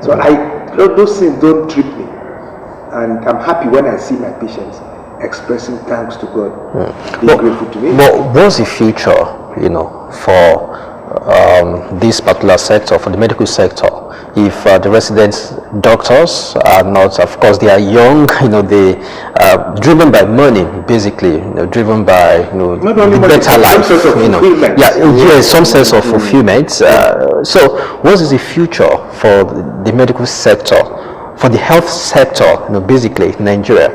So those things don't trip me. And I'm happy when I see my patients expressing thanks to God, being grateful to me. But what's the future, for this particular sector, for the medical sector? If the resident doctors are not, of course, they are young, they are driven by money, basically, driven by not only money, better life, some sense of fulfillment. Some sense of fulfillment. So, what is the future for the medical sector, for the health sector, basically, in Nigeria?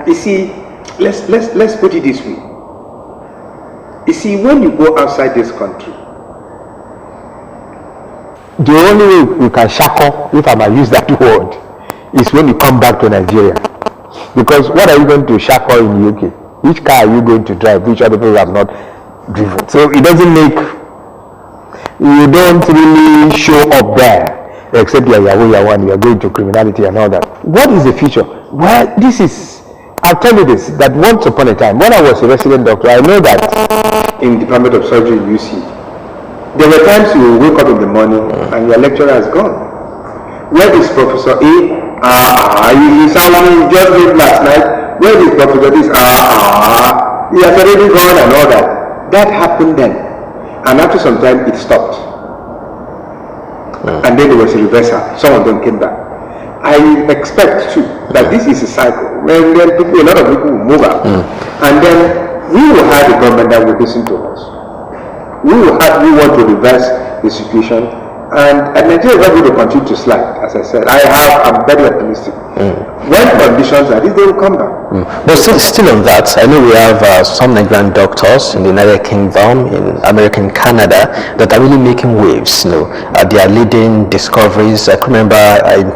You see, let's put it this way. You see, when you go outside this country, the only way we can shackle, if I might use that word, is when you come back to Nigeria. Because what are you going to shackle in the UK? Which car are you going to drive, which other people have not driven? So it doesn't make, you don't really show up there, except you are and you are going to criminality and all that. What is the future? Well, I'll tell you this, that once upon a time, when I was a resident doctor, I know that in Department of Surgery in UC, there were times you wake up in the morning and your lecturer has gone. Where is Professor A? He sounded just late last night. Where is Professor this? He has already gone and all that. That happened then. And after some time it stopped. And then there was a reversal. Some of them came back. I expect too that this is a cycle. When then a lot of people will move out. And then we will have a government that will listen to us. We want to reverse the situation, and Nigeria is not going to continue to slide. As I said, I'm very optimistic. When conditions are these, they will come back. But still on that, I know we have some Nigerian doctors in the United Kingdom, in America, and Canada that are really making waves. They are leading discoveries. I can remember in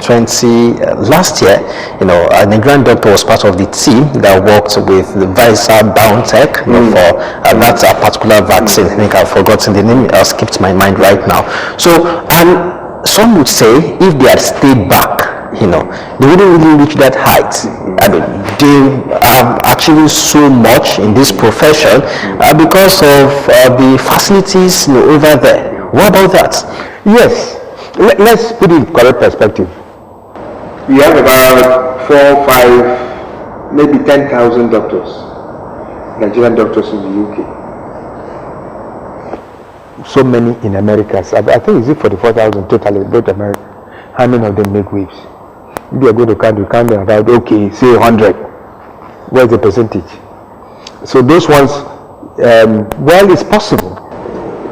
last year, a Nigerian doctor was part of the team that worked with the Pfizer BioNTech for that particular vaccine. I think I've forgotten the name. It skipped my mind right now. So, and some would say if they had stayed back, they wouldn't really reach that height. I mean, they are achieving so much in this profession because of the facilities over there. What about that? Yes, let's put it in correct perspective. We have about 4, 5, maybe 10,000 doctors, Nigerian doctors in the UK. So many in America. I think it's 44,000 totally, both America. How many of them make waves? If you are going to count them about, say 100. What's the percentage? So those ones, it's possible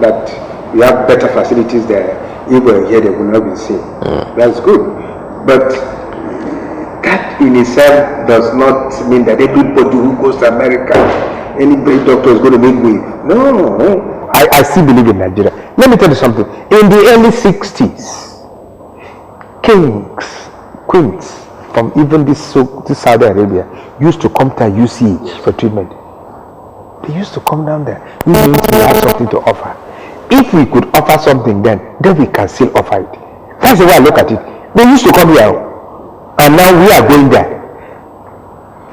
that we have better facilities there. If we're here, they will not be seen. That's good. But that in itself does not mean that everybody who goes to America, any great doctor is going to make wave. No. I still believe in Nigeria. Let me tell you something. In the early 60s, kings, queens from even this Saudi Arabia used to come to UCH for treatment. They used to come down there. We means we have something to offer. If we could offer something then we can still offer it. That's the way I look at it. They used to come here and now we are going there.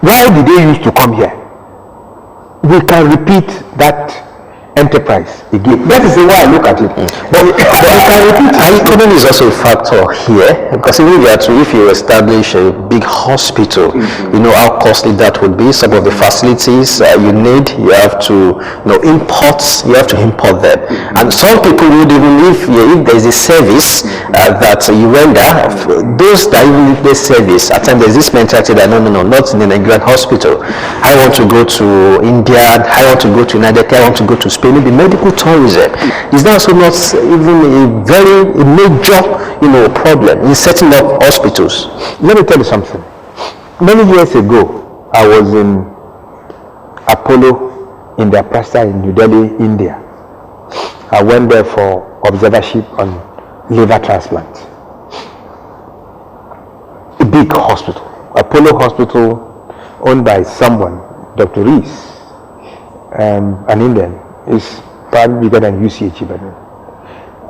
Why did they used to come here? We can repeat that enterprise again. That is the way I look at it. But economy is also a factor here, because if you establish a big hospital, you know how costly that would be. Some of the facilities you need, you have to import them. And some people would even, if there is a service that you render, those that even if they service, at times there's this mentality that no, not in the Nigerian hospital. I want to go to India, I want to go to United States, I want to go to Spain. The medical tourism is now also not even a major problem in setting up hospitals. Let me tell you something. Many years ago, I was in Apollo in their prasta in New Delhi, India. I went there for observership on liver transplant. A big hospital, Apollo Hospital, owned by someone, Dr. Rees, an Indian. Is probably bigger than UCH even.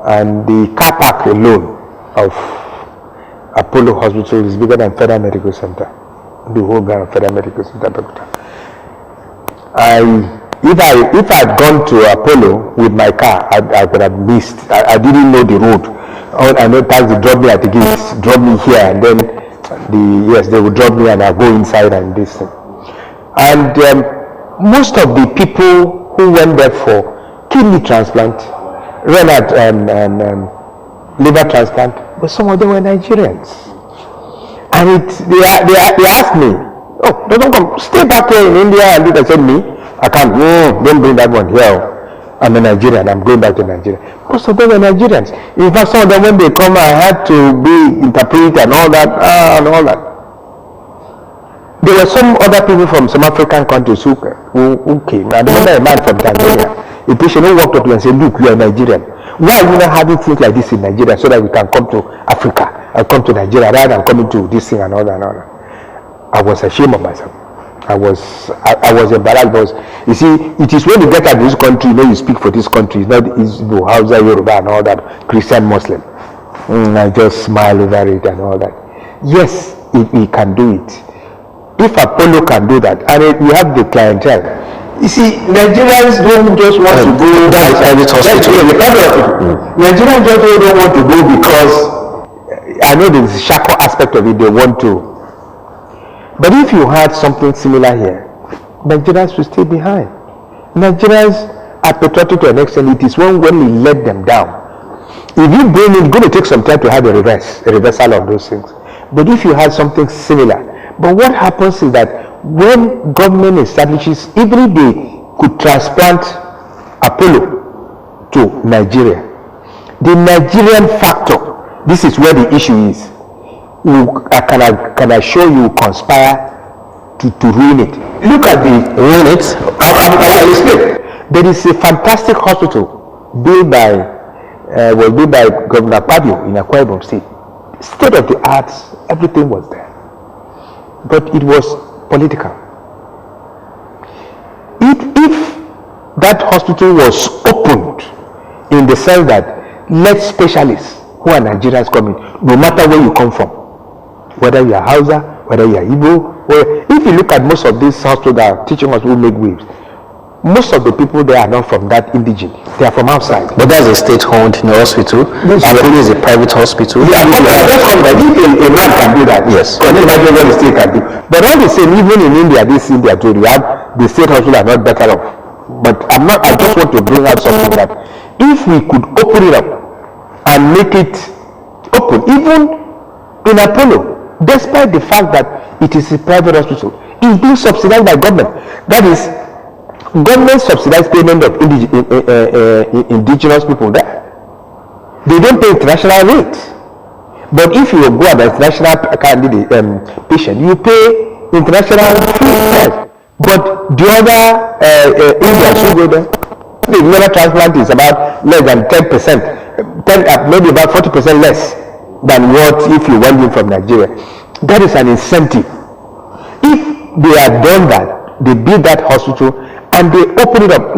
And the car park alone of Apollo Hospital is bigger than Federal Medical Center. The whole ground of Federal Medical Center, Doctor. If I had gone to Apollo with my car, I could have missed. I didn't know the road. I know taxi drop me at the gates, drop me here, and then they will drop me and I'll go inside and this thing. And most of the people who went there for kidney transplant, renal liver transplant, but some of them were Nigerians. And they asked me, oh, don't come, stay back here in India and do that. I said, me? I can't, don't bring that one here. I'm a Nigerian, I'm going back to Nigeria. Most of them were Nigerians. In fact, some of them, when they come, I had to be interpreted and all that, There were some other people from some African countries who came. I remember a man from Tanzania. A patient who walked up to me and said, look, you are Nigerian. Why are you not having things like this in Nigeria so that we can come to Africa and come to Nigeria rather than coming to this thing and all that and all that? I was ashamed of myself. I was embarrassed because, you see, it is when you get out of this country, you speak for this country. It's not Igbo, Hausa, Yoruba and all that, Christian, Muslim. I just smile over it and all that. Yes, if we can do it. If Apollo can do that, and we have the clientele. You see, Nigerians don't just want to go. Nigerians just don't want to go because I know there's a shackle aspect of it. They want to. But if you had something similar here, Nigerians will stay behind. Nigerians are patriotic to an extent. It is when we let them down. If you bring it, it's going to take some time to have a reversal of those things. But if you had something similar, but what happens is that when government establishes, even if they could transplant Apollo to Nigeria, the Nigerian factor, this is where the issue is. Can I show you conspire to ruin it? Look at the ruin it. I'll explain. There is a fantastic hospital built by Governor Pabio in Akwa Ibom State. State of the art, everything was there, but it was political. If that hospital was opened in the sense that let specialists who are Nigerians come in, no matter where you come from, whether you are Hausa, whether you are Igbo, if you look at most of these hospitals that are teaching us who make waves, most of the people there are not from that indigenous. They are from outside. But that's a state-owned hospital. Apollo is a private hospital. Yeah, if a man can do that, yes. Can you imagine what the state can do? But all the same, even in India, too, you have the state hospital are not better off. But I just want to bring out something that if we could open it up and make it open, even in Apollo, despite the fact that it is a private hospital, it's being subsidized by government. That is, government subsidized payment of indigenous people there. They don't pay international rates. But if you go at the international patient, you pay international fees. But the other Indians who go there, the liver transplant is about less than 10%, maybe about 40% less than what if you went in from Nigeria. That is an incentive. If they had done that, they build that hospital and they open it up.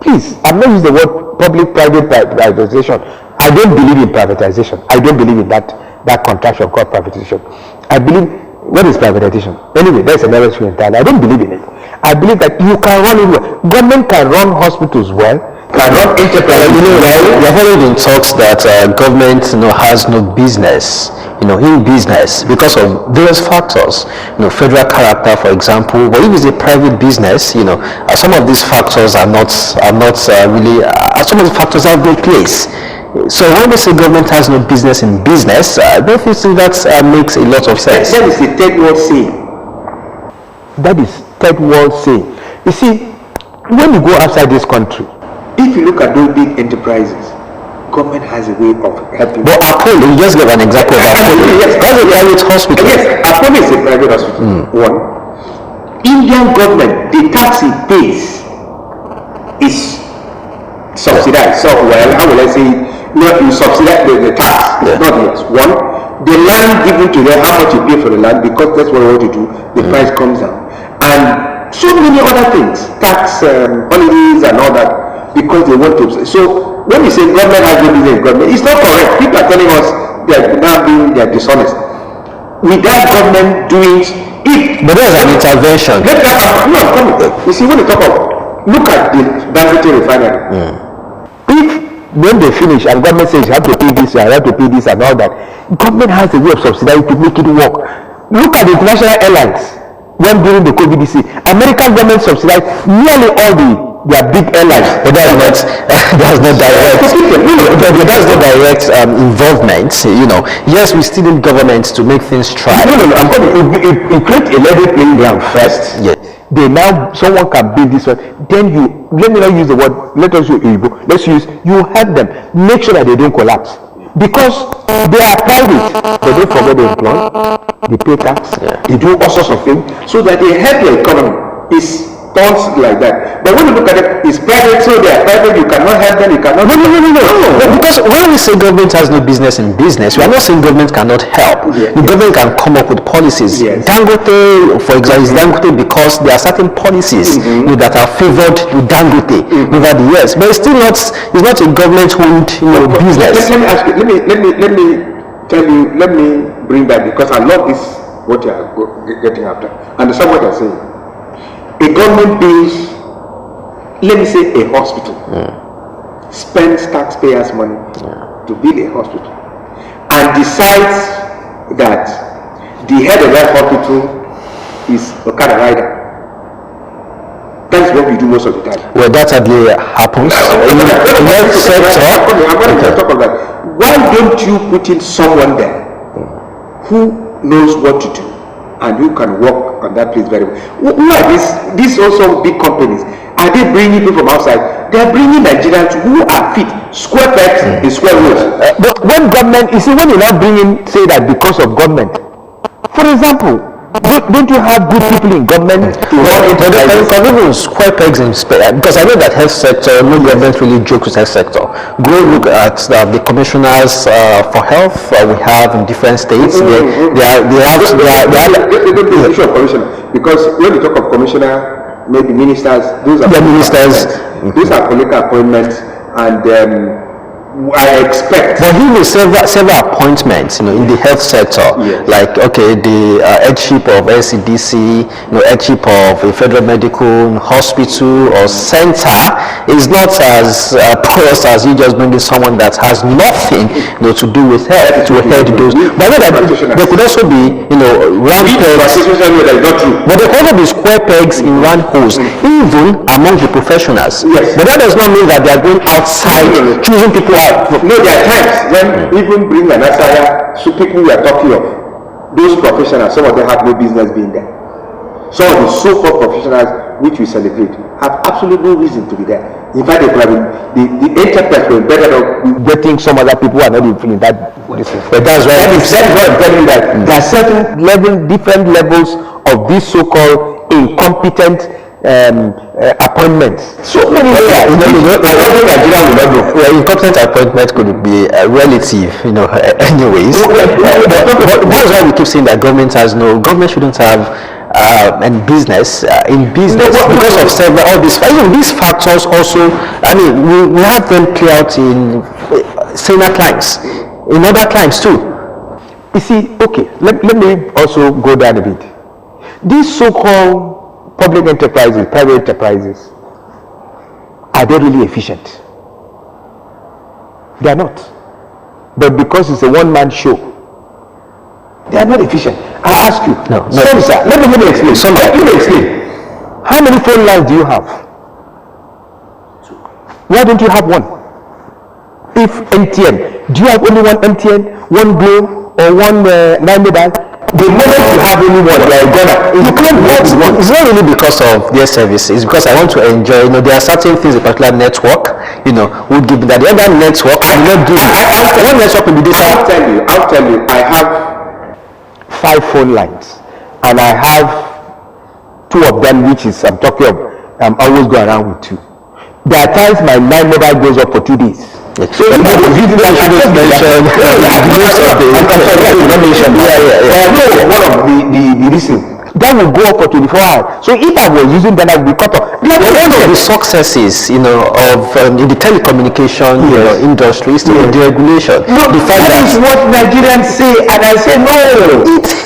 Please, I'm not using the word public-private privatization. I don't believe in privatization. I don't believe in that contraction called privatization. I believe, what is privatization? Anyway, that's another issue entirely. I don't believe in it. I believe that you can run it well. Government can run hospitals well, can run enterprises well. We have already been taught that government has no business in business because of various factors, federal character, for example. But if it's a private business, some of these factors are not really. Some of the factors have no place. So when they say government has no business in business, I don't think that makes a lot of sense. That is the third world saying. That is third world saying. You see, when you go outside this country, if you look at those big enterprises, government has a way of helping. But Apollo, you just give an example of Apollo. Yes, that's a private hospital. Yes, Apollo is a private hospital. One, Indian government, the tax it pays is subsidized. So, how will I say it? Not you subsidize the tax. It's not yes. One, the land given to them, how much you pay for the land, because that's what we want to do, the price comes down. And so many other things, tax, holidays and all that, because they want to. So when you say government has no business, government, it's not correct. People are telling us they're dishonest. Without government doing it. But there's an intervention. You see, when you talk about, look at the Dangote refinery. If when they finish and government says you have to pay this, you have to pay this and all that, government has a way of subsidizing to make it work. Look at the international airlines. When during the COVID-19, American government subsidized nearly all their big airlines. But that's not direct. That's not direct involvement. Yes, we still need government to make things try. No. I'm going to create a level playing ground first. Yes. Someone can build this one. Then let me not use the word. Let us use Igbo. You help them. Make sure that they don't collapse. Because they are private, they don't forget they employ, they pay tax, they do all sorts of things, so that they help the economy. It's tons like that. But when you look at it, it's private, so they are private, you cannot help them, you cannot... No. Because when we say government has no business in business, we are not saying government cannot help. The government can come up with policies. Dangote, for example, is Dangote because there are certain policies that are favored with Dangote over the years. But it's still not, it's not a government-owned business. Let me ask you, let me tell you, let me bring that, because I love this, what you are getting after. Understand what I'm saying? A government builds, let me say a hospital, spends taxpayers' money to build a hospital, and decides that the head of that hospital is a car rider. That's what we do most of the time. Well, that hardly happens. I'm going to talk about that. Why don't you put in someone there who knows what to do and who can work on that place very well? Who are these also big companies? Are they bringing people from outside? They are bringing Nigerians who are fit, square pegs in square holes. But when government, you see, when you're not bringing, say that because of government, for example, don't you have good people in government to run enterprises? Even square pegs in space, because I know that health sector, no government really jokes with health sector. Go look at the commissioners for health we have in different states. They have the issue of commissioner, because when you talk of commissioner, maybe ministers, those are ministers. Those are political appointments, and I expect. But he will several appointments, in the health sector, like the headship of LCDC, headship of a federal medical hospital or center is not as porous as you just bringing someone that has nothing, to do with health to head those. But I know that there could also be, round pegs. But there could also be square pegs in round holes, even among the professionals. Yes. But that does not mean that they are going outside choosing people. No, there are times when even bring an asaya, so people we are talking of, those professionals, some of them have no business being there. Some of the so-called professionals which we celebrate have absolutely no reason to be there. In fact, the enterprise will better off getting some other people who are not even in that. But that's why I'm telling you that there are certain different levels of these so-called incompetent appointments. So many incompetent appointment could be a relative, anyways. That's why we keep saying that government shouldn't have and business because of several all these factors also. I mean, we have them clear out in senior clients, in other clients too. You see, okay, let me also go down a bit. These so-called public enterprises, private enterprises, are they really efficient? They are not. But because it's a one-man show, they are not efficient. I ask you. No. Sorry, sir. Let me explain. Let me explain. How many phone lines do you have? Why don't you have one? If MTN, do you have only one MTN, one Glo, or one 9 mobile? The moment you have only one, you are gonna. You can't work with one. It's not really because of their services. It's because I want to enjoy. There are certain things a particular network, would give that the other network will not give. One network will be this. I'll tell you. I have 5 phone lines, and I have 2 of them, which is I'm talking of. I'm always going around with 2. There are times my 9 mobile goes up for 2 days. So if I was using that, I should mention one of the reasons that will go up for 24 hours. So if I was using that, I would be cut off. One of the successes, of in the telecommunication industry is the deregulation. No, that is what Nigerians say, and I say no.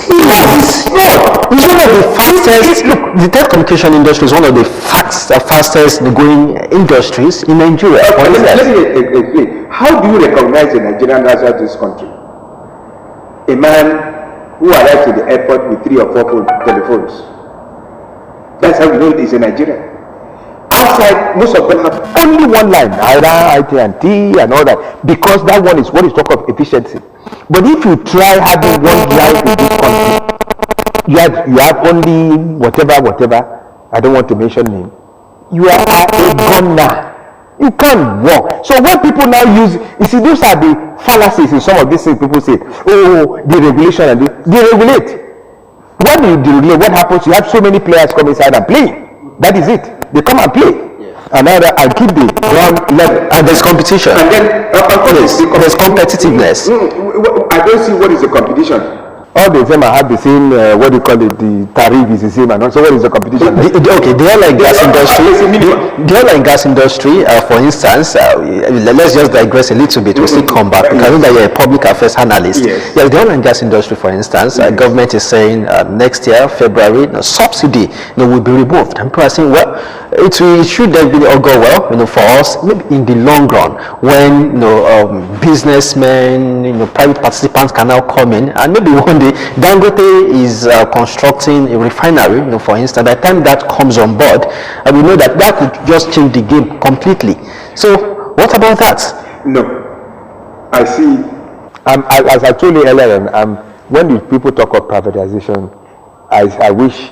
It's one of the fastest. Look, the telecommunication industry is one of the fastest growing industries in Nigeria. Let me explain. How do you recognize a Nigerian outside this country? A man who arrives to the airport with 3 or 4 telephones. That's how you know he's a Nigerian. Outside, most of them have only one line, either IT and all that, because that one is what is talk of efficiency. But if you try having one line in this country, you have only whatever. I don't want to mention name. You are a gunner. You can't walk. So when people now use, you see, those are the fallacies in some of these things. People say, oh, deregulation and deregulate. When you deregulate, what happens? You have so many players come inside and play. That is it. They come and play. And keep the ground level. And there's competition. And then there's competitiveness. I don't see what is the competition. All the same, I have the same, what do you call it, the tariff is the same, and also what is the competition? The oil and gas industry, the oil and gas industry, for instance, let's just digress a little bit, we'll still come back, because I know that you're a public affairs analyst. Yes. The oil and gas industry, for instance, government is saying next year, February, subsidy will be removed. And people are saying, well, it should definitely all go well, for us, maybe in the long run, when businessmen, private participants can now come in, and maybe one day Dangote is constructing a refinery, for instance. By the time that comes on board, we know that could just change the game completely. So what about that? No, I see. As I told you earlier, when the people talk of privatization, I wish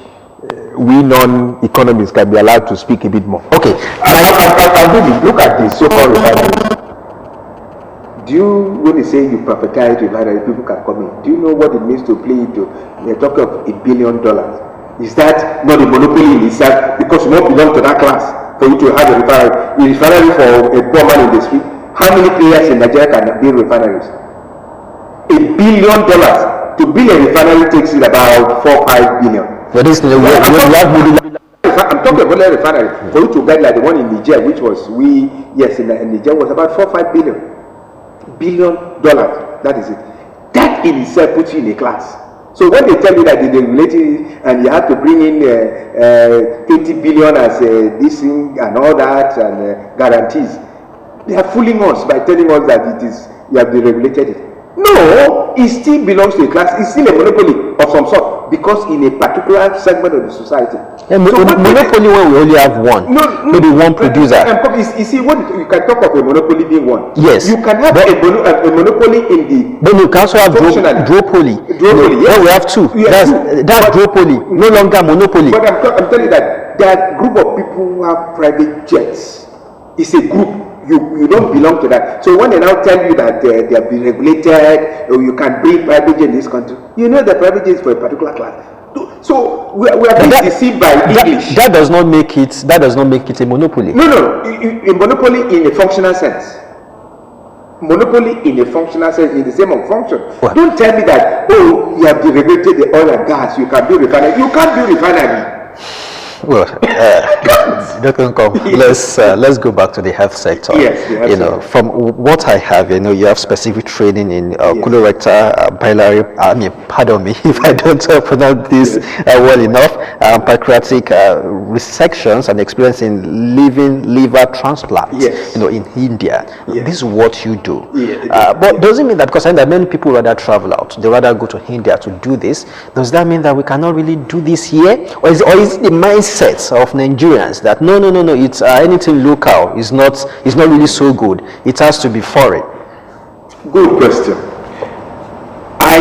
we non-economists can be allowed to speak a bit more. Okay. Look at the so-called refinery. When you say you privatize refinery, people can come in. Do you know what it means to play into? We're talking of $1 billion. Is that not a monopoly in itself? Because you don't belong to that class for you to have a refinery for a poor man in the street. How many players in Nigeria can build refineries? $1 billion. To build a refinery takes it about 4-5 billion. But this I'm talking about a refinery. For you to get like the one in Niger, which was in Niger was about 4-5 billion. $1 billion. That is it. That in itself puts you in a class. So when they tell you that they regulate it and you have to bring in 20 billion as this thing and all that and guarantees, they are fooling us by telling us that you have deregulated it. No, it still belongs to a class. It's still a monopoly of some sort because in a particular segment of the society. Monopoly when we only have one, maybe one producer. You see, what you can talk of a monopoly being one. Yes. You can have a monopoly in the. But you can also have duopoly. Duopoly, yes. We have two. That's duopoly, no longer monopoly. But I'm telling you that there are a group of people who have private jets. It's a group. You don't belong to that. So when they now tell you that they have been regulated, or you can bring private jet in this country, you know the private jet is for a particular class. So we are being deceived by English. That does not make it a monopoly. No. A monopoly in a functional sense. Monopoly in a functional sense is the same on function. What? Don't tell me that you have deregulated the oil and gas. You can do refinery. You can't do refinery. Well, Nkom, let's go back to the health sector. Yes, the health sector. From what I have, you have specific training in colorectal, biliary. Pardon me if I don't pronounce this well enough. Pancreatic resections and experience in liver transplants. Yes. In India. Yes. This is what you do. Yeah, but does it mean that because I know that many people rather travel out, they rather go to India to do this? Does that mean that we cannot really do this here, or is it the mindset of Nigerians that no, it's anything local is not really so good, it has to be foreign? Good question. I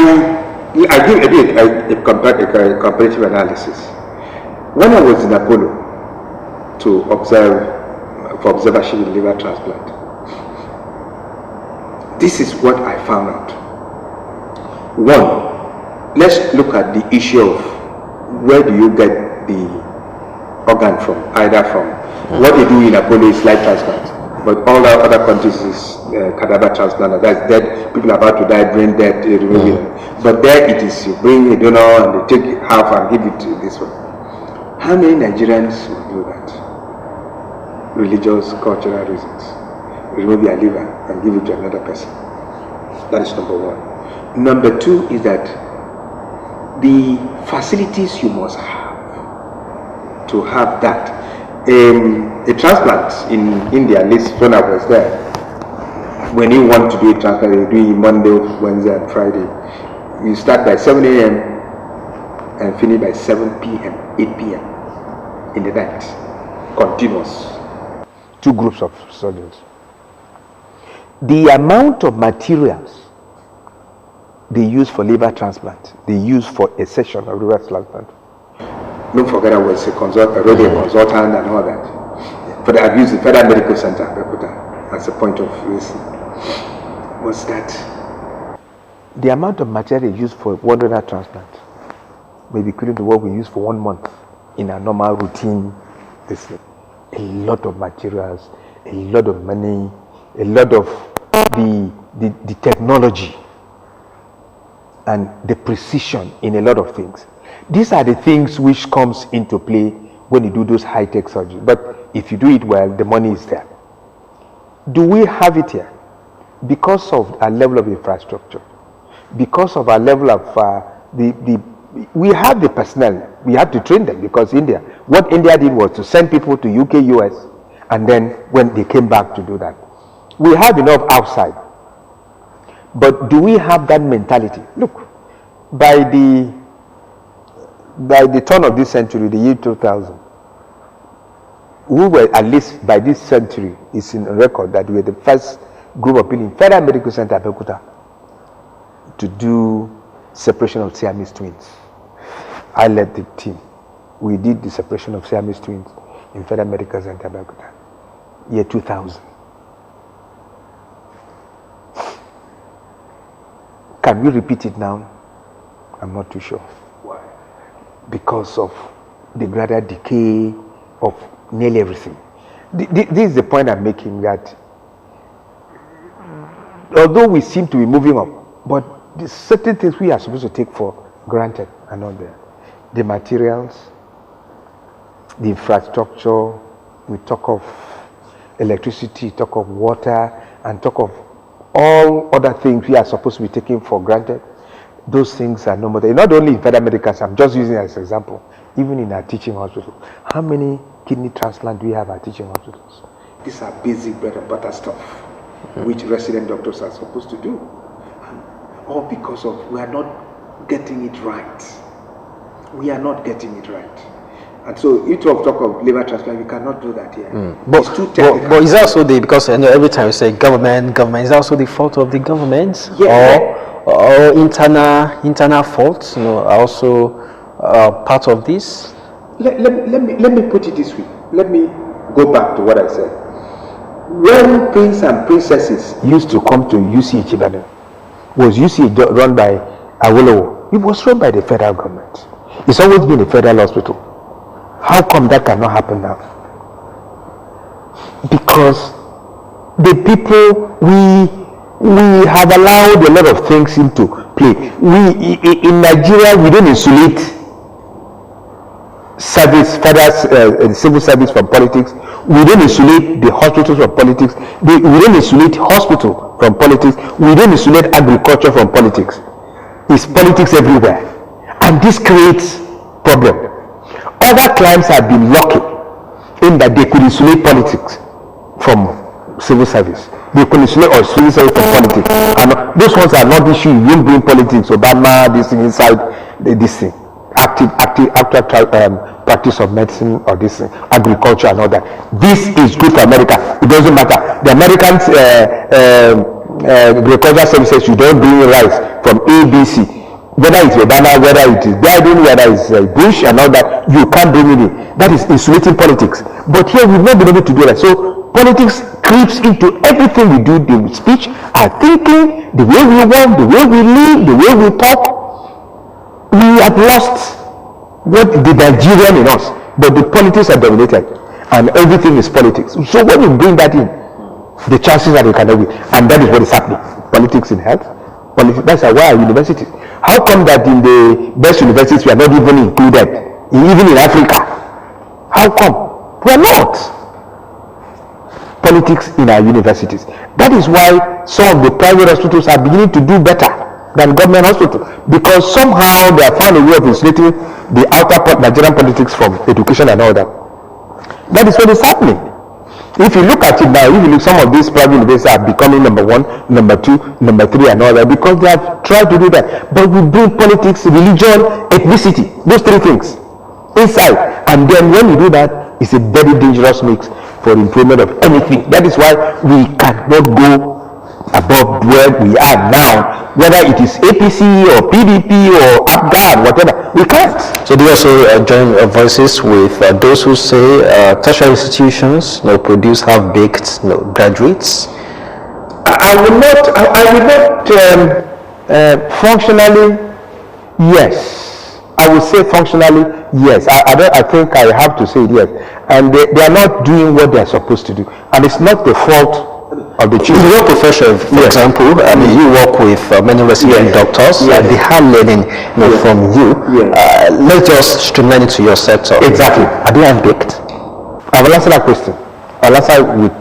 did a comparative analysis. When I was in Apollo to for observership in liver transplant, this is what I found out. One, let's look at the issue of where do you get the organ from, either from what they do in Apollo is life transplant, but all the other countries is cadaver transplant. That's dead, people are about to die, brain dead, but there it is, you bring a donor and they take half and give it to this one. How many Nigerians will do that? Religious, cultural reasons. Remove your liver and give it to another person. That is number one. Number two is that the facilities you must have to have that. A transplant in India, at least when I was there, when you want to do a transplant, you do it Monday, Wednesday, and Friday. You start by 7 a.m. and finish by 7 p.m., 8 p.m. in the night, continuous. 2 groups of surgeons. The amount of materials they use for liver transplant, they use for a session of liver transplant. Don't forget I was a radio consultant and all that. But I've used the Federal Medical Center, Abeokuta, as a point of reason. Was that the amount of material they use for one liver transplant may be equivalent to what we use for 1 month in a normal routine. This a lot of materials, a lot of money, a lot of the technology and the precision in a lot of things. These are the things which comes into play when you do those high-tech surgery. But if you do it well, the money is there. Do we have it here? Because of our level of infrastructure, because of our level of we have the personnel, we have to train them, because what India did was to send people to UK, US, and then when they came back to do that. We have enough outside. But do we have that mentality? Look, by the turn of this century, the year 2000, we were, at least by this century, it's in record that we were the first group of people in Federal Medical Center Abeokuta to do separation of Siamese twins. I led the team. We did the separation of Siamese twins in Federal Medical Center Abeokuta, year 2000. Can we repeat it now? I'm not too sure. Why? Because of the gradual decay of nearly everything. This is the point I'm making, that although we seem to be moving up, but there's certain things we are supposed to take for granted are not there. The materials, the infrastructure, we talk of electricity, talk of water, and talk of all other things we are supposed to be taking for granted. Those things are no more there. Not only in Federal Medical, I'm just using it as an example, even in our teaching hospitals. How many kidney transplants do we have at teaching hospitals? These are basic bread and butter stuff, which resident doctors are supposed to do. All because of we are not getting it right. We are not getting it right. And so you talk of liver transplant, you cannot do that here. It's too technical. But is also because every time you say government, is also the fault of the government? Yeah. Or internal faults, are also part of this? Let me put it this way. Let me go back to what I said. When prince and princesses used to come to UCH Ibadan, was UCH run by Awolowo? It was run by the federal government. It's always been a federal hospital. How come that cannot happen now? Because the people, we have allowed a lot of things into play. In Nigeria, we don't insulate civil service from politics. We don't insulate the hospitals from politics. We don't insulate hospital from politics. We don't insulate agriculture from politics. It's politics everywhere, and this creates problem. Other clients have been lucky in that they could insulate politics from civil service. They could insulate or civil service from politics. And those ones are not issues. You don't bring politics, Obama, this thing inside this thing. Active practice of medicine or this thing, agriculture and all that. This is good for America. It doesn't matter. The Americans agricultural services, you don't bring rice from ABC. Whether it's Obama, whether it is Biden, whether it's Bush and all that, you can't bring it in. That is insulating politics. But here we've not been able to do that. So politics creeps into everything we do, the speech, our thinking, the way we walk, the way we live, the way we talk. We have lost what the Nigerian in us, but the politics are dominated, and everything is politics. So when you bring that in, the chances are you cannot win, and that is what is happening. Politics in health, politics. That's why our universities. How come that in the best universities we are not even included, even in Africa? How come? We are not. Politics in our universities. That is why some of the private hospitals are beginning to do better. than government hospital, because somehow they have found a way of insulating the outer Nigerian politics from education and all that. That is what is happening. If you look at it now, if you look, some of these private universities are becoming number 1, number 2, number 3 and all that, because they have tried to do that. But we bring politics, religion, ethnicity, those 3 things inside, and then when you do that, it's a very dangerous mix for improvement of anything. That is why we cannot go above where we are now, whether it is APC or PDP or APGA, whatever. We can't. So do you also join voices with those who say tertiary institutions produce half-baked graduates? I will not functionally, yes. I would say functionally, yes. I think I have to say yes. And they are not doing what they are supposed to do. And it's not the fault of the children. In your profession, for example, you work with many resident doctors. They are learning from you. Let's just streamline it to your sector. Exactly. Are they half-baked? I will answer that question. I'll answer with,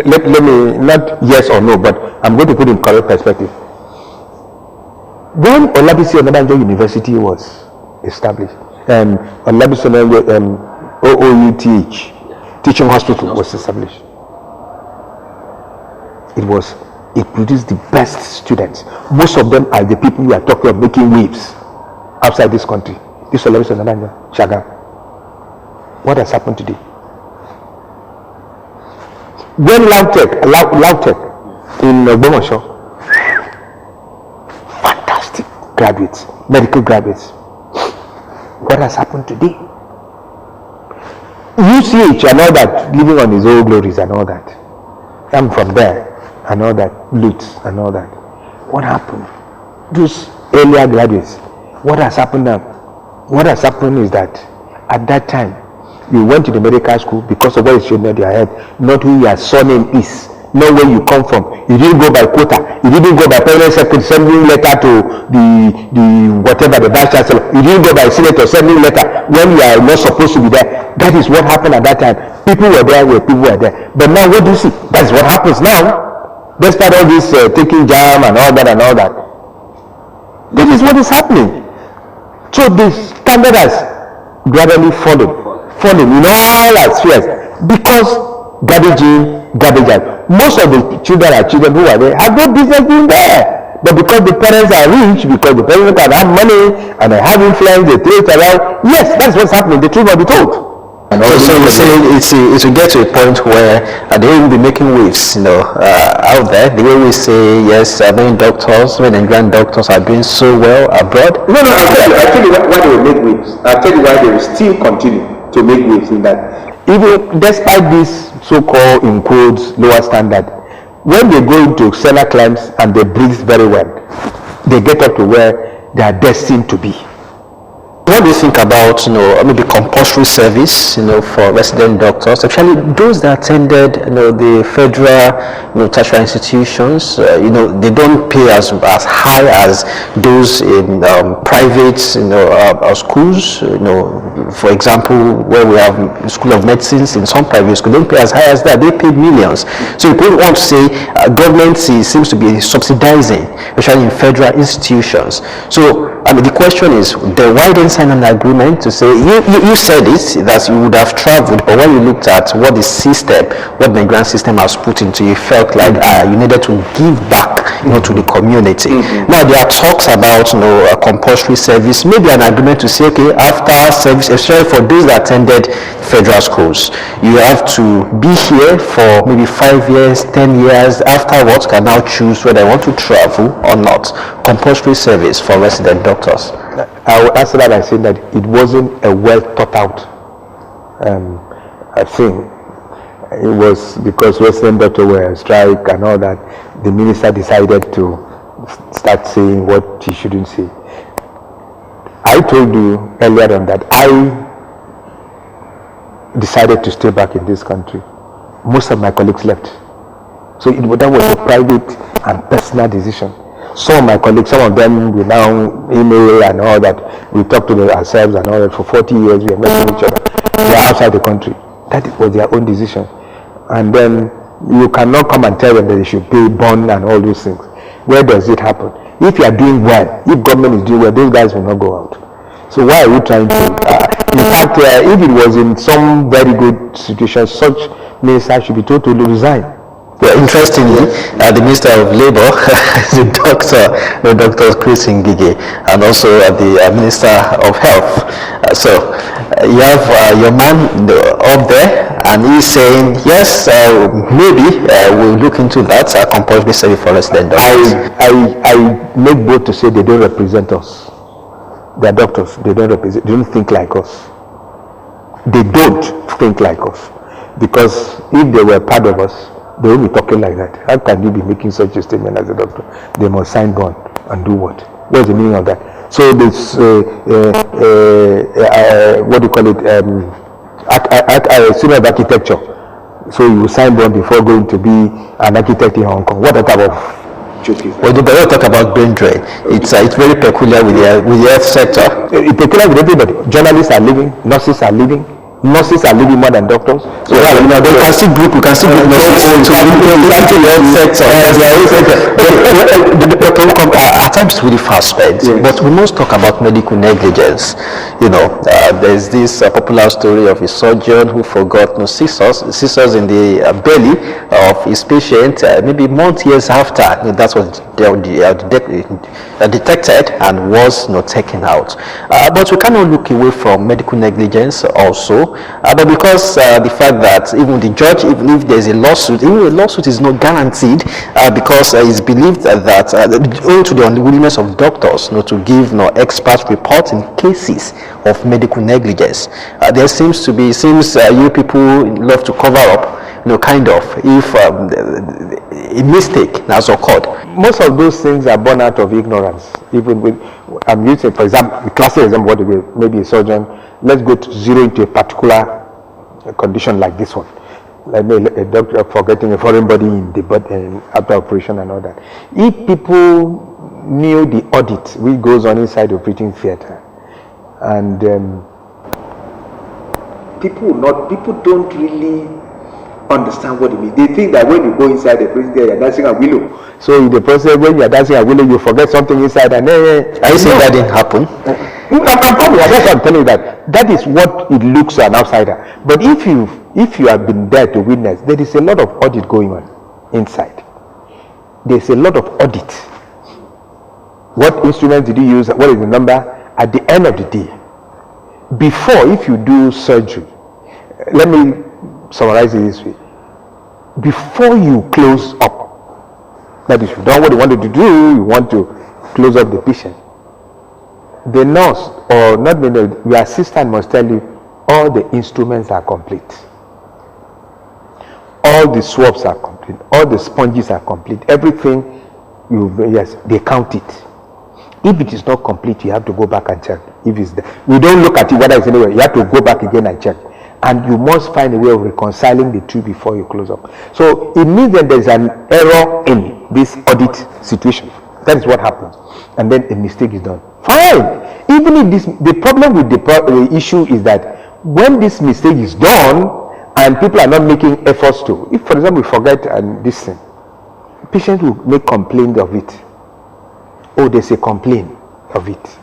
let me, not yes or no, but I'm going to put it in correct perspective. When Olabisi Onabanjo University was established, Olabisi OOUTH Teaching Hospital was established, it produced the best students. Most of them are the people we are talking of making waves outside this country. This Olabisi Onabanjo, Shagam. What has happened today? When Lautech in Ogbomoso, fantastic graduates, medical graduates. What has happened today? UCH and all that, living on his old glories and all that. I'm from there and all that, Lutz and all that. What happened? Those earlier graduates, what has happened now? What has happened is that at that time, you went to the medical school because of what is shown on their head, not who your surname is, not where you come from. You didn't go by quota. You didn't go by permanent secretary sending letter to the whatever, the vice chancellor. You didn't go by senator sending letter when you are not supposed to be there. That is what happened at that time. People were there where people were there. But now what do you see? That's what happens now. Despite all this taking jam and all that and all that. That is what is happening. So the standard has gradually fallen in all our spheres, because garbage in, garbage out. Most of the children who are there have no business being there, but because the parents are rich, because the parents can have money and they have influence, they throw it around. Yes, that's what's happening. The truth must be told. And so you're saying it will get to a point where they will be making waves, out there. The way we say, yes, many doctors, many grand doctors are doing so well abroad. No, I'll tell you why they will make waves. I'll tell you why they will still continue to make waves in that. Even despite this so-called, in quotes, lower standard, when they go into solar climbs and they breathe very well, they get up to where they are destined to be. What do you think about, maybe compulsory service, for resident doctors, especially those that attended, the federal, tertiary institutions? They don't pay as high as those in private, schools. For example, where we have School of Medicines in some private schools, they don't pay as high as that. They pay millions. So you don't want to say government seems to be subsidizing, especially in federal institutions. So the question is, why didn't sign an agreement to say, you said it, that you would have traveled, but when you looked at what the system, what the grant system has put into, you felt like you needed to give back, to the community. Now there are talks about, a compulsory service, maybe an agreement to say, okay, after service, especially for those that attended federal schools, you have to be here for maybe 5 years, 10 years, afterwards can now choose whether they want to travel or not. Compulsory service for resident doctors. I will answer that by saying that it wasn't a well thought out thing. It was because resident doctors were on strike and all that. The minister decided to start saying what he shouldn't say. I told you earlier on that I decided to stay back in this country. Most of my colleagues left. So that was a private and personal decision. Some of my colleagues, some of them we now email and all that. We talk to ourselves and all that. For 40 years we have met with each other. They are outside the country. That was their own decision. And then you cannot come and tell them that they should pay bond and all those things. Where does it happen? if you are doing well, if government is doing well, those guys will not go out. So why are we trying to? In fact, if it was in some very good situation, such minister should be told to resign. Well, interestingly, the Minister of Labour is the Dr. Chris Ngige, and also the Minister of Health. So you have your man up there, and he's saying, yes, maybe we'll look into that compulsory service for resident doctors. I make bold to say they don't represent us. They're doctors. They don't think like us. They don't think like us, because if they were part of us, they won't be talking like that. How can you be making such a statement as a doctor? They must sign bond and do what? What's the meaning of that? So this, what do you call it? Student of architecture. So you sign bond before going to be an architect in Hong Kong. What type of joke is that? Well, they don't talk about brain drain. It's very peculiar with the health sector. It's peculiar with everybody. Journalists are leaving. Nurses are leaving. Nurses are living more than doctors. So they can still group nurses into the health sector. Dr. Nkom, at times it's really fast spent, but we must talk about medical negligence. There's this popular story of a surgeon who forgot scissors in the belly of his patient, maybe months, years after. That was detected and was not taken out. But we cannot look away from medical negligence also. But because the fact that even the judge, even if there's a lawsuit, even a lawsuit is not guaranteed because it's believed that owing to the unwillingness of doctors to give expert reports in cases of medical negligence. There seems you people love to cover up, kind of, if a mistake has occurred. Most of those things are born out of ignorance. Even with, I'm using, for example, the classic example, what would be maybe a surgeon. Let's go to zero into a particular condition like this one, like a doctor forgetting a foreign body in the body after operation and all that. If people knew the audit which goes on inside the operating theater, and people don't really understand what it means. They think that when you go inside the operating theater, you're dancing a willow. So in the process, when you're dancing a willow, you forget something inside, and then are you saying that didn't happen? That's what I'm telling you, that is what it looks to an outsider. But if you have been there to witness, there is a lot of audit going on inside. There's a lot of audit. What instruments did you use? What is the number? At the end of the day, before, if you do surgery, let me summarize it this way. Before you close up, that is, you've done what you wanted to do, you want to close up the patient, the nurse, or not the nurse, your assistant must tell you all the instruments are complete, all the swabs are complete, all the sponges are complete, everything. They count it. If it is not complete, you have to go back and check. If it's there, we don't look at it whether it's anywhere. You have to go back again and check, and you must find a way of reconciling the two before you close up. So it means that there's an error in this audit situation. That is what happens, and then a mistake is done. Fine. Even if the problem with the issue is that when this mistake is done and people are not making efforts to, if for example we forget this thing, patient will make complaint of it. Oh, there's a complaint of it,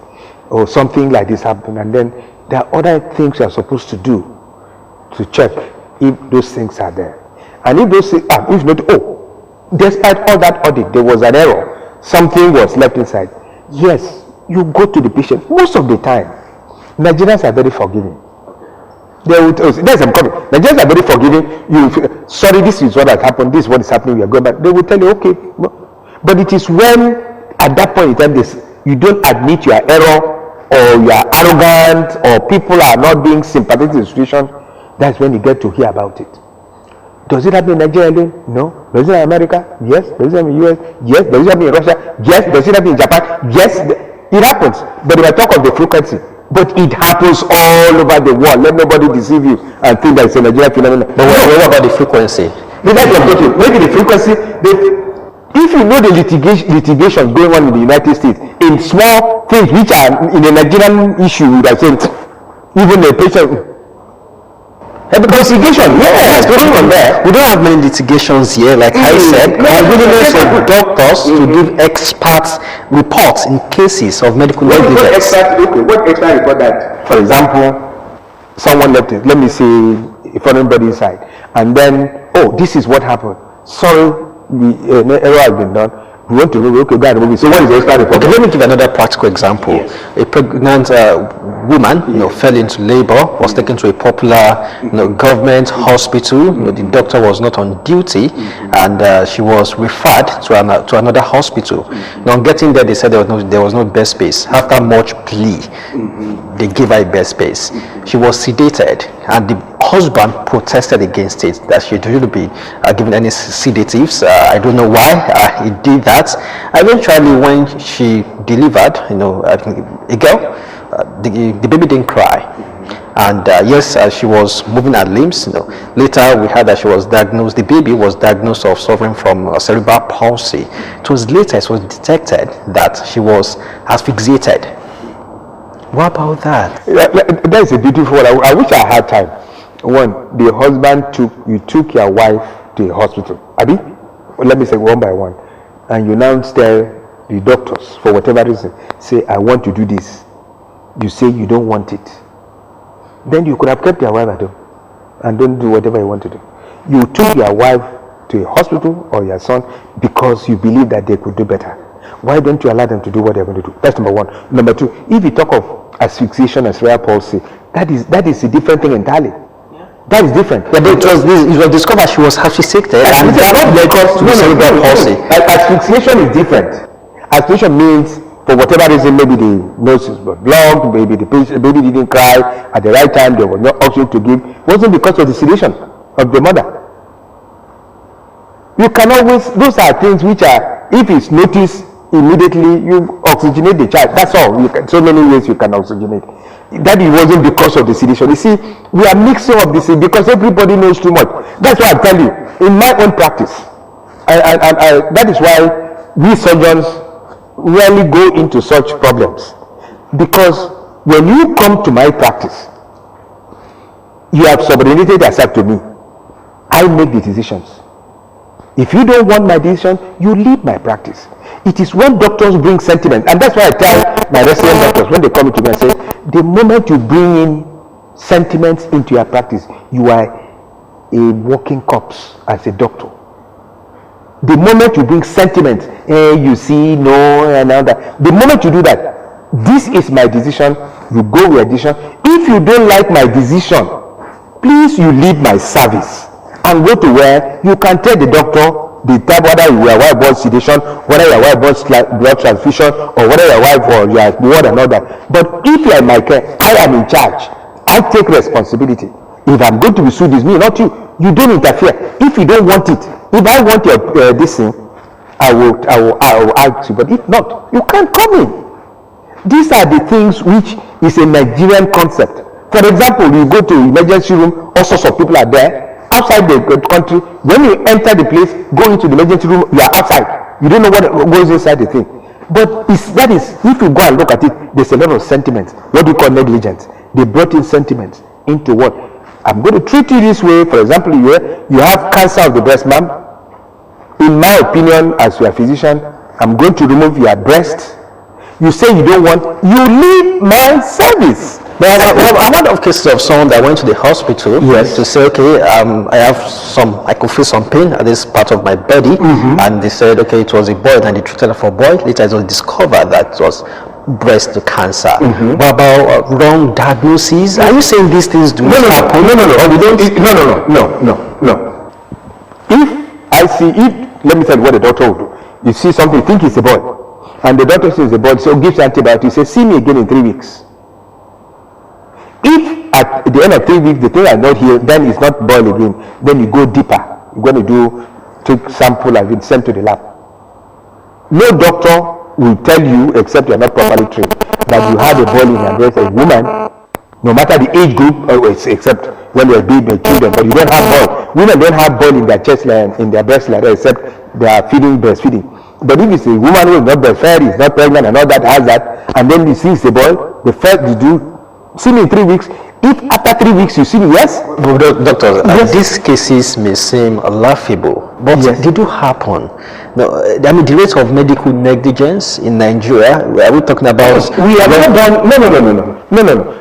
or something like this happened, and then there are other things you are supposed to do to check if those things are there. And if those things if not, despite all that audit, there was an error, something was left inside. Yes, you go to the patient. Most of the time, Nigerians are very forgiving. They will tell you, Nigerians are very forgiving. Sorry, this is what has happened, this is what is happening, we are going back. They will tell you, okay. But it is when, at that point in time, you don't admit your error, or you are arrogant, or people are not being sympathetic to the situation, that's when you get to hear about it. Does it happen in Nigeria alone? No. Does it happen in America? Yes. Does it happen in the US? Yes. Does it happen in Russia? Yes. Does it happen in Japan? Yes. It happens. But if I talk of the frequency, but it happens all over the world. Let nobody deceive you and think that it's a Nigerian phenomenon. But what about the frequency? Maybe the frequency, if you know the litigation going on in the United States, in small things which are in a Nigerian issue, that even the patient, Because litigation, yes, going on there. We don't have many litigations here, like I said. Willingness of doctors to give expert reports in cases of medical negligence. What expert report that? For example, someone left it. Let me say a foreign body inside, and then this is what happened. Sorry, the error has been done. We want to know. Okay, God, so what is the expert report? Okay, let me give another practical example. Yes. A pregnant woman, fell into labor, was taken to a popular, government hospital. The doctor was not on duty, and she was referred to another hospital. Now, getting there, they said there was no bed space. After much plea, they gave her a bed space. She was sedated, and the husband protested against it, that she shouldn't be given any sedatives. I don't know why he did that. Eventually, when she delivered, a girl, the baby didn't cry, and yes, she was moving her limbs. Later we heard that she was diagnosed. The baby was diagnosed of suffering from cerebral palsy. It was later it was detected that she was asphyxiated. What about that? That is a beautiful one. I wish I had time. One, the husband took your wife to a hospital. Abi, let me say one by one, and you now tell the doctors, for whatever reason, say, I want to do this. You say you don't want it. Then you could have kept your wife at home and don't do whatever you want to do. You took your wife to a hospital or your son because you believe that they could do better. Why don't you allow them to do what they're going to do? That's number one. Number two, if you talk of asphyxiation and cerebral palsy, that is a different thing entirely. That is different. Yeah, but it was discovered she was asphyxiated, and that led to cerebral palsy. Asphyxiation is different. Asphyxiation means, for whatever reason, maybe the nose was blocked, maybe the baby didn't cry at the right time, there was no oxygen to give. It wasn't because of the sedation of the mother. You can always, those are things which are, if it's noticed immediately, you oxygenate the child. That's all. So many ways you can oxygenate. That it wasn't because of the sedation. You see, we are mixing up this because everybody knows too much. That's why I tell you, in my own practice, that is why we surgeons rarely go into such problems, because when you come to my practice, you have subordinated yourself to me. I make the decisions. If you don't want my decision, you leave my practice. It is when doctors bring sentiment, and that's why I tell my resident doctors when they come to me and say, the moment you bring in sentiments into your practice, you are a walking corpse as a doctor. The moment you bring sentiment, you see, no, and all that. The moment you do that, this is my decision, you go with your decision. If you don't like my decision, please you leave my service and go to where you can tell the doctor the type, whether your wife wants sedation, whether your wife wants blood transfusion, or whether your wife or your ward and all that. But if you are in my care, I am in charge. I take responsibility. If I'm going to be sued, it's me, not you. You don't interfere. If you don't want it, if I want your this thing, I will ask you. But if not, you can't come in. These are the things which is a Nigerian concept. For example, you go to emergency room, all sorts of people are there. Outside the country, when you enter the place, go into the emergency room, you are outside. You don't know what goes inside the thing. But that is, if you go and look at it, there's a lot of sentiments. What do you call negligence? They brought in sentiments into what? I'm going to treat you this way. For example, you have cancer of the breast, ma'am. In my opinion, as your physician, I'm going to remove your breast. You say you don't want, you leave my service. But I've heard of cases of someone that went to the hospital to say, okay, I could feel some pain at this part of my body, and they said, okay, it was a boy, and they treated it for a boy. Later, it was discovered that it was breast cancer. What about wrong diagnoses? Are you saying these things do not happen? No. Let me tell you what the doctor will do. You see something, you think it's a boy, and the doctor says it's a boy, so gives antibiotics, says, see me again in 3 weeks. If at the end of 3 weeks the thing is not healed, then it's not boiled again, then you go deeper. You're going to take sample and send to the lab. No doctor will tell you, except you're not properly trained, that you have a boil in your breast. A woman, no matter the age group, except when you're baby children, but you don't have boil. Women don't have boil in their chest line, in their breast line, except they are breastfeeding. But if it's a woman who is not breastfed, is not pregnant and all that, has that, and then you see it's a boil, the first you do, see me in 3 weeks, If after 3 weeks you see me, yes? Doctor, Yes. these cases may seem laughable, but Yes. they do happen. No, I mean, the rate of medical negligence in Nigeria, are we talking about? We have not done, no.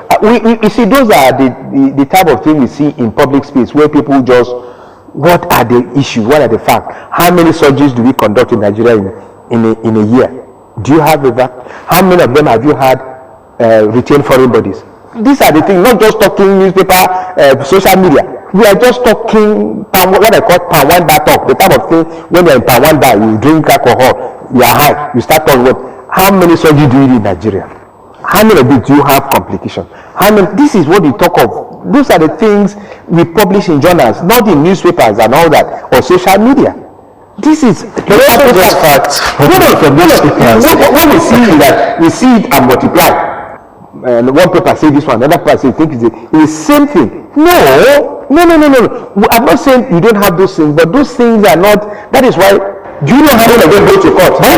We see, those are the type of thing we see in public space where people just, what are the issues, what are the facts? How many surgeries do we conduct in Nigeria in a year? Do you have a fact? How many of them have you had retained foreign bodies? These are the things, not just talking newspaper, social media. We are just talking what I call palm wine bar talk. The type of thing when you're in palm wine bar, you drink alcohol, you are high, you start talking about how many surgeries do you do in Nigeria? How many of these do you have complications? How many? This is what we talk of. Those are the things we publish in journals, not in newspapers and all that, or social media. This is just facts. When we see that, we see it and multiply. And one paper say this one, another paper say think it's the same thing. No. I'm not saying you don't have those things, but those things are not. That is why. Do you know how many of them go to court? I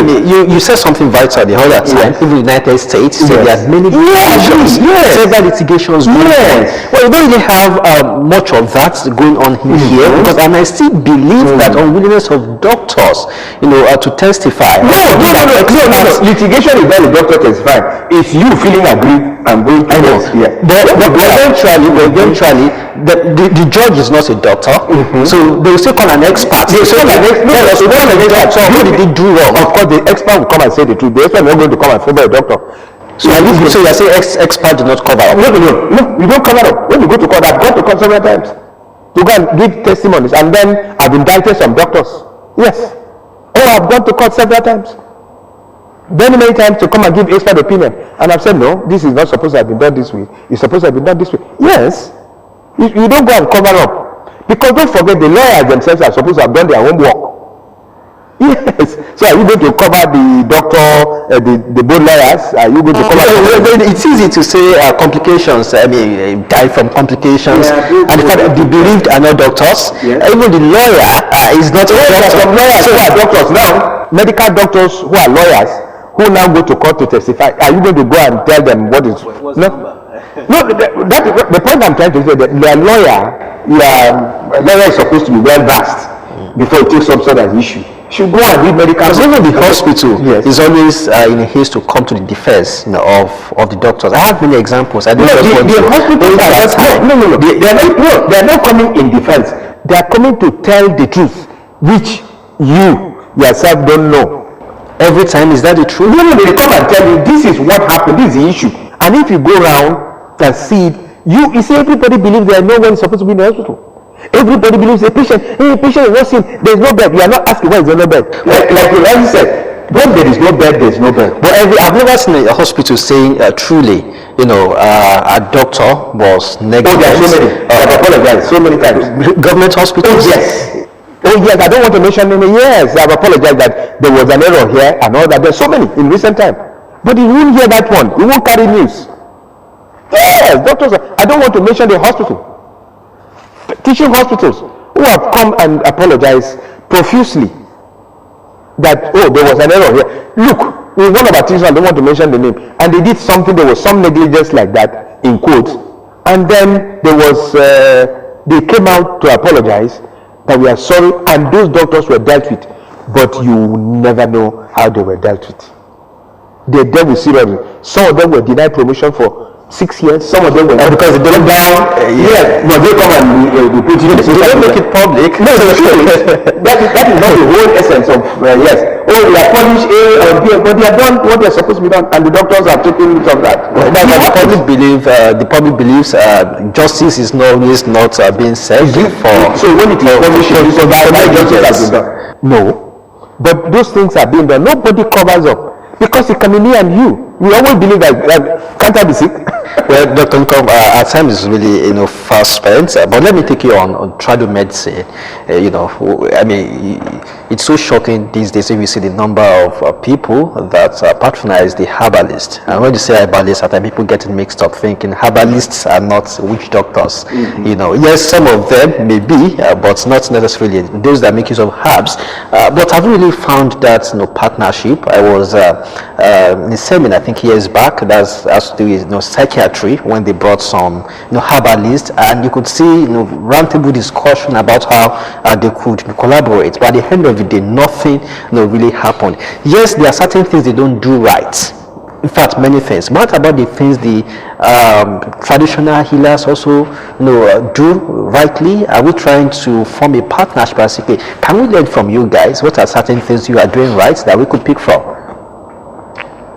mean, you said something vital the other time. Even the United States, so there are many litigations, several litigations going on. Well, you don't really have much of that going on here, because and I still believe that unwillingness of doctors, to testify. No. Litigation is not the doctor testifying. It's you feeling aggrieved and going to court. But eventually, the judge is not a doctor, so they will still call an expert. What did they do wrong? Of course, the expert will come and say the truth. The expert is not going to come and favor a doctor. So you're saying expert do not cover up? No, you don't cover up. When you go to court, I've gone to court several times to go and give testimonies, and then I've indicted some doctors. Yes. I've gone to court several times. Many times to come and give expert opinion. And I've said, no, this is not supposed to have been done this way. It's supposed to have been done this way. Yes. You don't go and cover up. Because don't forget, the lawyers themselves are supposed to have done their homework. Yes. So are you going to cover the doctor, the both lawyers? Are you going to cover? It's easy to say complications. I mean, die from complications, and the fact that the bereaved are not doctors. Even the lawyer is not a doctor. Some lawyers who are doctors now, medical doctors who are lawyers, who now go to court to testify. Are you going to go and tell them what is? No. The point I'm trying to say that their lawyer is supposed to be well versed before he takes some sort of issue. Should go and read medical. Because even the hospital is always in a haste to come to the defense of the doctors. I have many examples. I don't the hospitals are they are not coming in defense. They are coming to tell the truth, which you yourself don't know. Every time, is that the truth? No, they come and tell you this is what happened, this is the issue. And if you go around and see it, you see everybody believes there is no one supposed to be in the hospital. Everybody believes a patient is not seen, there is no bed. You are not asking why is there no bed. Like you already said, when there is no bed, there is no bed. But I've never seen a hospital saying truly, a doctor was negligent. There are so many. I've apologized so many times. Government hospitals? Yes. I don't want to mention any. Yes, I've apologized that there was an error here and all that. There's so many in recent time. But you won't hear that one. You won't carry news. Yes, doctors. I don't want to mention the hospital. Teaching hospitals who have come and apologized profusely that there was an error here. Look, in one of our teachers, I don't want to mention the name, and they did something, there was some negligence like that in quotes, and then they came out to apologize that we are sorry, and those doctors were dealt with, but you never know how they were dealt with. They dealt with seriously. Some of them were denied promotion for 6 years. Some of them were because they don't down. But they come and put it in. They don't make it public. No, that is not the whole essence of yes. We are punished A or B, but they have done what they are supposed to be done, and the doctors have taken it of that. The public believes justice is always not being served for. So when it is published, justice has been done. No, but those things are being done. Nobody covers up because it can be me and you. We always believe that can't I be sick? Well, Dr. Nkom, our time is really fast spent, but let me take you on trado medicine. I mean, it's so shocking these days if you see the number of people that patronize the herbalist. And when you say herbalist, at times people get it mixed up, thinking herbalists are not witch doctors. Yes, some of them may be, but not necessarily those that make use of herbs. But I've really found that partnership. I was in a seminar, I think years back, that has to do with psychiatry. psychiatry when they brought some herbalists, and you could see roundtable discussion about how they could collaborate, but at the end of the day nothing really happened. Yes, there are certain things they don't do right. In fact, many things. What about the things the traditional healers also do rightly? Are we trying to form a partnership? Basically, can we learn from you guys? What are certain things you are doing right that we could pick from?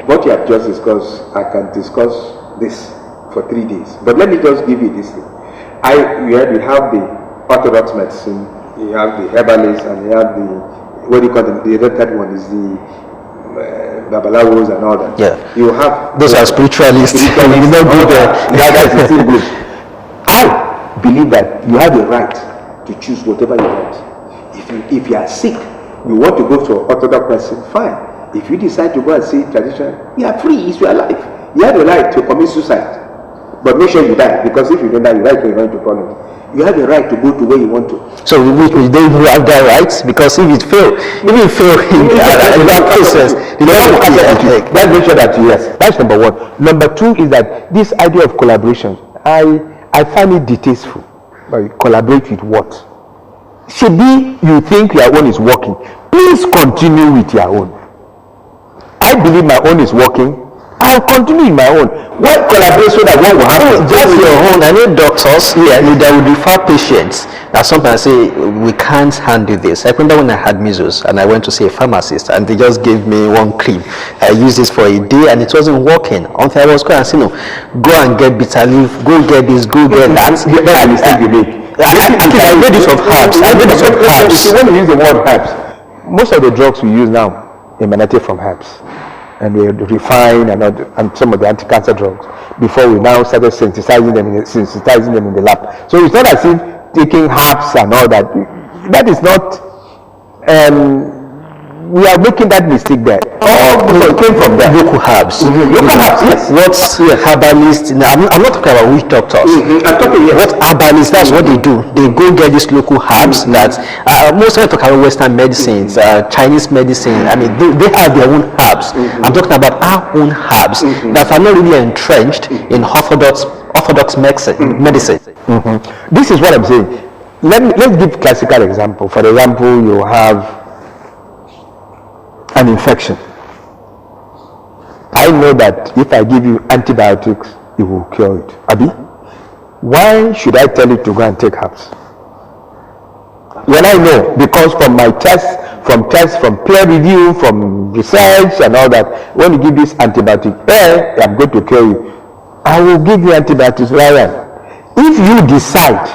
What you have just discussed, I can discuss this for 3 days. But let me just give you this thing. You have the orthodox medicine, you have the herbalists, and you have the, what do you call them? The other third one is the babalawos and all that. Yeah. You have those are spiritualists. You know, that's still good. I believe that you have the right to choose whatever you want. If you are sick, you want to go to orthodox medicine, fine. If you decide to go and see tradition, you are free. It's your life. You have the right to commit suicide, but make sure you die, because if you don't die, you're right to run into problems. You have the right to go to where you want to. So we don't have that right, because if you fail in that process, let's make sure that yes, that's number one. Number two is that this idea of collaboration, I find it distasteful. Collaborate with what? Should be you think your own is working, please continue with your own. I believe my own is working, I'll continue in my own. Why collaborate so that one will happen? Just your own. I know doctors that would refer patients that sometimes say we can't handle this. I remember when I had measles and I went to see a pharmacist and they just gave me one cream. I used this for a day and it wasn't working until I was going and said, no, go and get bitter leaf, go get this, go get that. That's a mistake you make. I read it of herbs. When you use the word herbs, most of the drugs we use now emanated from herbs, and we refine and some of the anti-cancer drugs before we now started synthesizing them in the lab. So it's not as if taking herbs and all that. That is not. We are making that mistake there. It came from there. Local herbs. Local herbs, yes. What's herbalist? No, I'm not talking about witch doctors. I'm talking, yes. What herbalists? That's what they do. They go get these local herbs that most of them talk about Western medicines, Chinese medicine. I mean, they have their own herbs. I'm talking about our own herbs that are not really entrenched in orthodox medicine. This is what I'm saying. Let's give classical example. For example, you have an infection. I know that if I give you antibiotics, it will cure it. Abi, why should I tell you to go and take herbs? When I know, because from my tests, from peer review, from research and all that, when you give this antibiotic, I'm going to cure you. I will give you antibiotics, Ryan. If you decide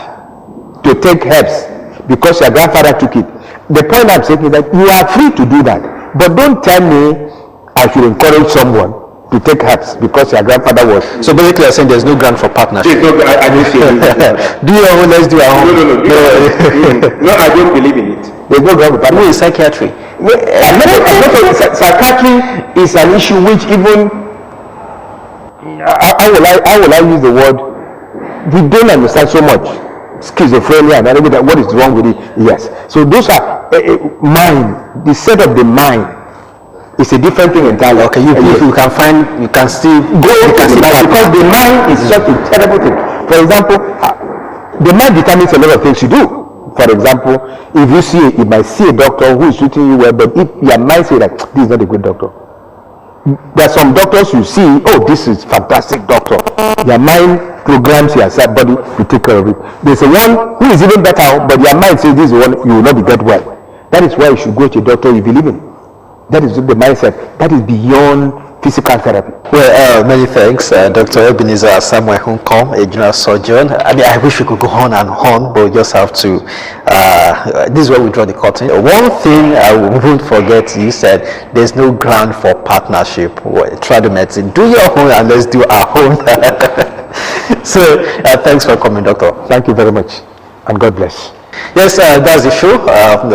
to take herbs because your grandfather took it, the point I'm saying is that you are free to do that. But don't tell me I should encourage someone to take herbs because your grandfather was. So basically you're saying there's no ground for partnership. I don't see it. Do your own, let's do our own. No, I don't believe in it. There's no ground for partnership. No, in psychiatry. Psychiatry is an issue which even, how will I use the word, we don't understand so much. Schizophrenia and everything, what is wrong with it? Yes. So those are mind, the set of the mind is a different thing entirely. Okay, you can still go because the mind is such a terrible thing. For example, the mind determines a lot of things you do. For example, if you might see a doctor who is treating you well, but if your mind says that this is not a good doctor. There are some doctors you see, this is fantastic doctor. Your mind programs your body to take care of it. There's a one who is even better, but your mind says this is one you will not be get well. That is why you should go to a doctor you believe in. That is the mindset. That is beyond physical therapy. Well, many thanks, Dr. Ebenezer Samuel Nkom, a general surgeon. I mean, I wish we could go on and on, but we just have to. This is where we draw the curtain. One thing I won't forget, you said there's no ground for partnership. Try the medicine. Do your own and let's do our own. So, thanks for coming, Doctor. Thank you very much, and God bless. Yes, that's the show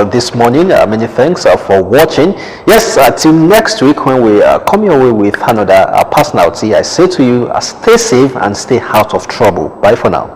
this morning. Many thanks for watching. Yes, till next week when we come your way with another personality, I say to you, stay safe and stay out of trouble. Bye for now.